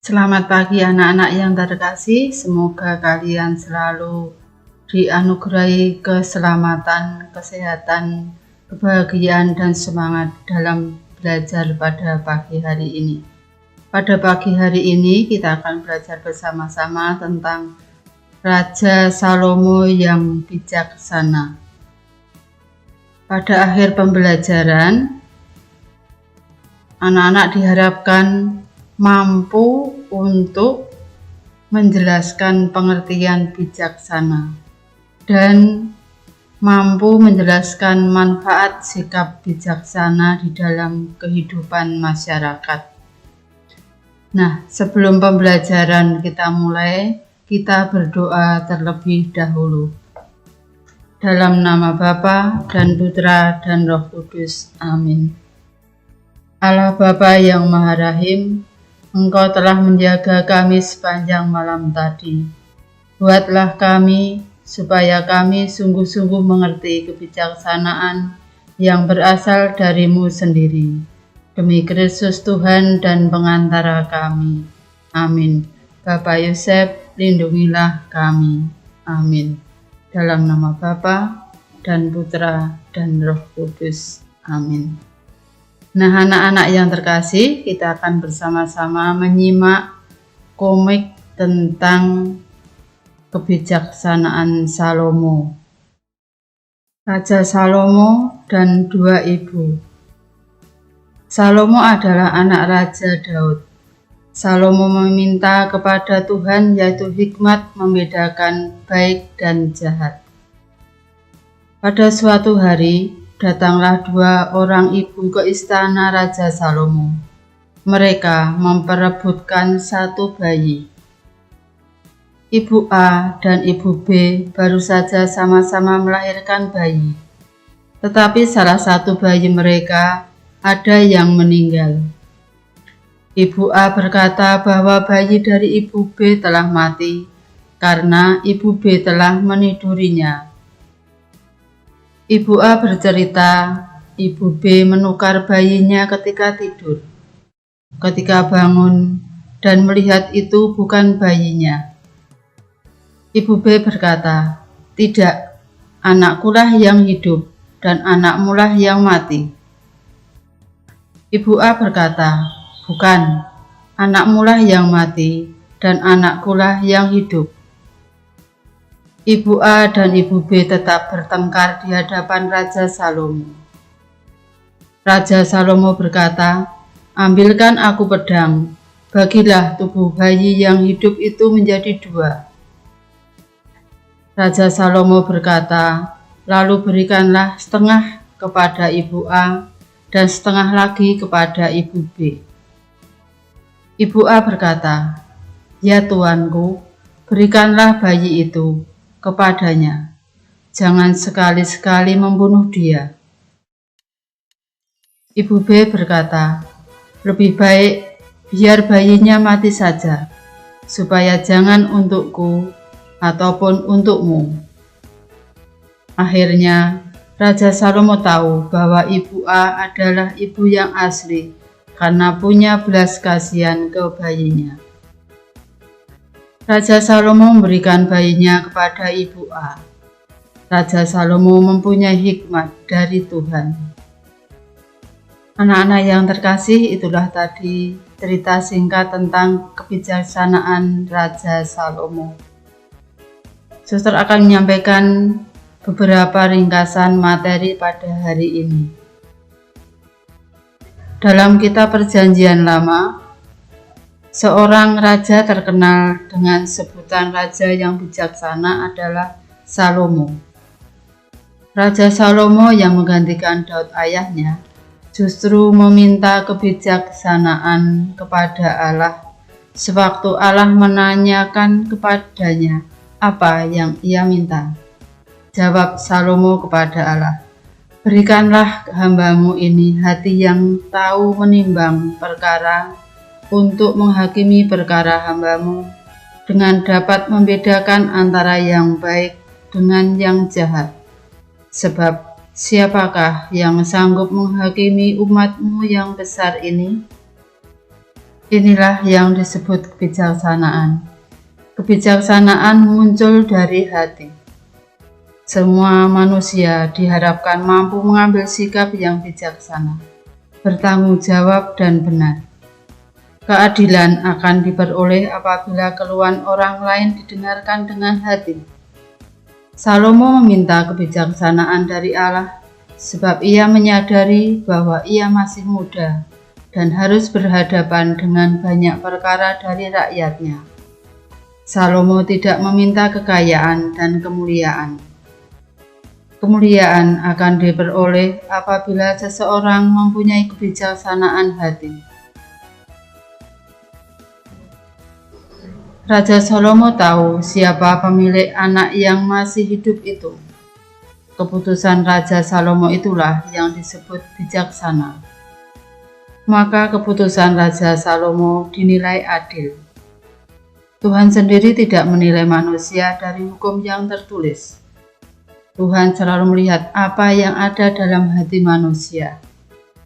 Selamat pagi anak-anak yang terkasih, semoga kalian selalu dianugerahi keselamatan, kesehatan, kebahagiaan, dan semangat dalam belajar pada pagi hari ini. Pada pagi hari ini kita akan belajar bersama-sama tentang Raja Salomo yang bijaksana. Pada akhir pembelajaran, anak-anak diharapkan mampu untuk menjelaskan pengertian bijaksana dan mampu menjelaskan manfaat sikap bijaksana di dalam kehidupan masyarakat. Nah, sebelum pembelajaran kita mulai, kita berdoa terlebih dahulu. Dalam nama Bapa dan Putra dan Roh Kudus. Amin. Allah Bapa yang Maha Rahim, Engkau telah menjaga kami sepanjang malam tadi. Buatlah kami supaya kami sungguh-sungguh mengerti kebijaksanaan yang berasal dari-Mu sendiri. Demi Kristus Tuhan dan pengantara kami. Amin. Bapak Yosef, lindungilah kami. Amin. Dalam nama Bapa dan Putra dan Roh Kudus. Amin. Nah, anak-anak yang terkasih, kita akan bersama-sama menyimak komik tentang kebijaksanaan Salomo. Raja Salomo dan dua ibu. Salomo adalah anak Raja Daud. Salomo meminta kepada Tuhan yaitu hikmat membedakan baik dan jahat. Pada suatu hari, datanglah dua orang ibu ke istana Raja Salomo. Mereka memperebutkan satu bayi. Ibu A dan ibu B baru saja sama-sama melahirkan bayi. Tetapi salah satu bayi mereka ada yang meninggal. Ibu A berkata bahwa bayi dari ibu B telah mati karena ibu B telah menidurinya. Ibu A bercerita, ibu B menukar bayinya ketika tidur. Ketika bangun dan melihat itu bukan bayinya. Ibu B berkata, "Tidak, anakkulah yang hidup dan anakmulah yang mati." Ibu A berkata, "Bukan, anakmulah yang mati dan anakkulah yang hidup." Ibu A dan ibu B tetap bertengkar di hadapan Raja Salomo. Raja Salomo berkata, "Ambilkan aku pedang, bagilah tubuh bayi yang hidup itu menjadi dua." Raja Salomo berkata, "Lalu berikanlah setengah kepada ibu A dan setengah lagi kepada ibu B." Ibu A berkata, "Ya Tuanku, berikanlah bayi itu kepadanya. Jangan sekali-sekali membunuh dia." Ibu B berkata, "Lebih baik biar bayinya mati saja, supaya jangan untukku ataupun untukmu." Akhirnya, Raja Salomo tahu bahwa ibu A adalah ibu yang asli karena punya belas kasihan ke bayinya. Raja Salomo memberikan bayinya kepada ibu A. Raja Salomo mempunyai hikmat dari Tuhan. Anak-anak yang terkasih, itulah tadi cerita singkat tentang kebijaksanaan Raja Salomo. Suster akan menyampaikan beberapa ringkasan materi pada hari ini. Dalam kitab Perjanjian Lama, seorang raja terkenal dengan sebutan raja yang bijaksana adalah Salomo. Raja Salomo yang menggantikan Daud ayahnya justru meminta kebijaksanaan kepada Allah sewaktu Allah menanyakan kepadanya apa yang ia minta. Jawab Salomo kepada Allah, "Berikanlah hamba-Mu ini hati yang tahu menimbang perkara untuk menghakimi perkara hamba-Mu dengan dapat membedakan antara yang baik dengan yang jahat. Sebab siapakah yang sanggup menghakimi umat-Mu yang besar ini?" Inilah yang disebut kebijaksanaan. Kebijaksanaan muncul dari hati. Semua manusia diharapkan mampu mengambil sikap yang bijaksana, bertanggung jawab dan benar. Keadilan akan diperoleh apabila keluhan orang lain didengarkan dengan hati. Salomo meminta kebijaksanaan dari Allah sebab ia menyadari bahwa ia masih muda dan harus berhadapan dengan banyak perkara dari rakyatnya. Salomo tidak meminta kekayaan dan kemuliaan. Kemuliaan akan diperoleh apabila seseorang mempunyai kebijaksanaan hati. Raja Salomo tahu siapa pemilik anak yang masih hidup itu. Keputusan Raja Salomo itulah yang disebut bijaksana. Maka keputusan Raja Salomo dinilai adil. Tuhan sendiri tidak menilai manusia dari hukum yang tertulis. Tuhan selalu melihat apa yang ada dalam hati manusia.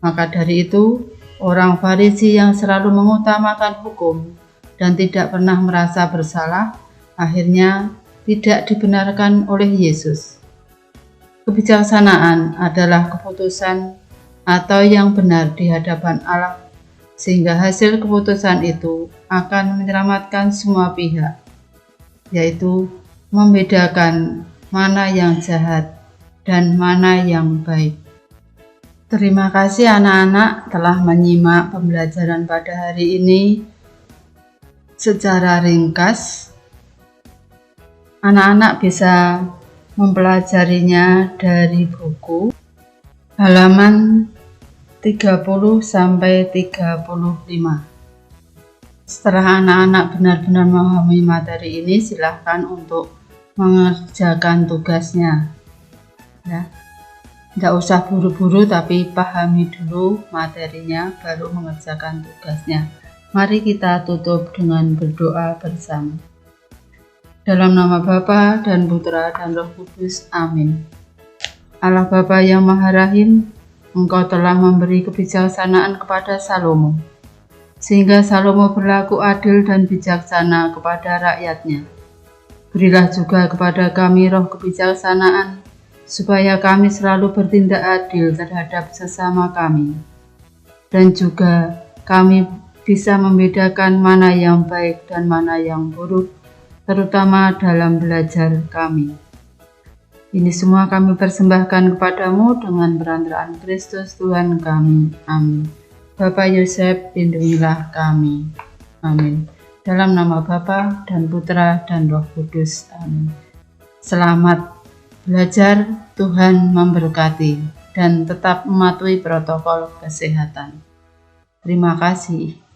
Maka dari itu, orang Farisi yang selalu mengutamakan hukum dan tidak pernah merasa bersalah, akhirnya tidak dibenarkan oleh Yesus. Kebijaksanaan adalah keputusan atau yang benar di hadapan Allah, sehingga hasil keputusan itu akan menyelamatkan semua pihak, yaitu membedakan mana yang jahat dan mana yang baik. Terima kasih anak-anak telah menyimak pembelajaran pada hari ini secara ringkas. Anak-anak bisa mempelajarinya dari buku halaman 30 sampai 35. Setelah anak-anak benar-benar memahami materi ini, silahkan untuk mengerjakan tugasnya. Ya. Tidak usah buru-buru, tapi pahami dulu materinya baru mengerjakan tugasnya. Mari kita tutup dengan berdoa bersama. Dalam nama Bapa dan Putra dan Roh Kudus. Amin. Allah Bapa yang Maha Rahim, Engkau telah memberi kebijaksanaan kepada Salomo, sehingga Salomo berlaku adil dan bijaksana kepada rakyatnya. Berilah juga kepada kami roh kebijaksanaan, supaya kami selalu bertindak adil terhadap sesama kami, dan juga kami bisa membedakan mana yang baik dan mana yang buruk, terutama dalam belajar kami. Ini semua kami persembahkan kepadamu dengan perantaraan Kristus Tuhan kami. Amin. Bapa Yosef, lindungilah kami. Amin. Dalam nama Bapa dan Putra dan Roh Kudus. Amin. Selamat belajar, Tuhan memberkati, dan tetap mematuhi protokol kesehatan. Terima kasih.